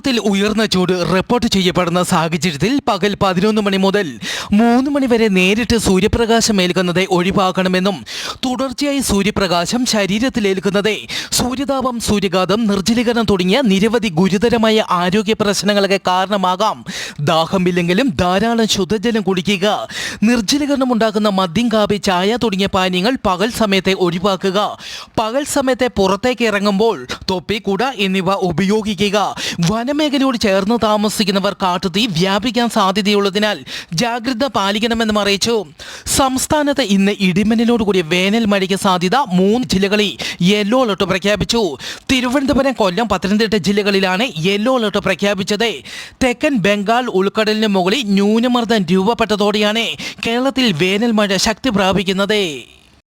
കേരളത്തിൽ ഉയർന്ന ചൂട് റിപ്പോർട്ട് ചെയ്യപ്പെടുന്ന സാഹചര്യത്തിൽ പകൽ 11 മണി മുതൽ 3 മണി വരെ നേരിട്ട് സൂര്യപ്രകാശം ഏൽക്കുന്നത് ഒഴിവാക്കണമെന്നും തുടർച്ചയായി സൂര്യപ്രകാശം ശരീരത്തിലേൽക്കുന്നത് സൂര്യതാപം, സൂര്യഘാതം, നിർജ്ജലീകരണം തുടങ്ങിയ നിരവധി ഗുരുതരമായ ആരോഗ്യ പ്രശ്നങ്ങൾക്ക് കാരണമാകാം. ദാഹമില്ലെങ്കിലും ധാരാളം ശുദ്ധജലം കുടിക്കുക, നിർജ്ജലീകരണം ഉണ്ടാക്കുന്ന മദ്യം, കാപ്പി, ചായ തുടങ്ങിയ പാനീയങ്ങൾ പകൽ സമയത്തെ ഒഴിവാക്കുക, പകൽ സമയത്തെ പുറത്തേക്ക് ഇറങ്ങുമ്പോൾ തൊപ്പി, കുട എന്നിവ ഉപയോഗിക്കുക. വനമേഖലയോട് ചേർന്ന് താമസിക്കുന്നവർ കാട്ടുതീ വ്യാപിക്കാൻ സാധ്യതയുള്ളതിനാൽ ജാഗ്രത പാലിക്കണമെന്നും അറിയിച്ചു. സംസ്ഥാനത്ത് ഇന്ന് ഇടിമിന്നലോടുകൂടിയ വേനൽ മഴയ്ക്ക് സാധ്യത 3 ജില്ലകളിൽ യെല്ലോ അലർട്ട് പ്രഖ്യാപിച്ചു. തിരുവനന്തപുരം, കൊല്ലം, പത്തനംതിട്ട ജില്ലകളിലാണ് യെല്ലോ അലർട്ട് പ്രഖ്യാപിച്ചത്. തെക്കൻ ബംഗാൾ ഉൾക്കടലിന് മുകളിൽ ന്യൂനമർദ്ദം രൂപപ്പെട്ടതോടെയാണ് കേരളത്തിൽ വേനൽ മഴ ശക്തി പ്രാപിക്കുന്നത്.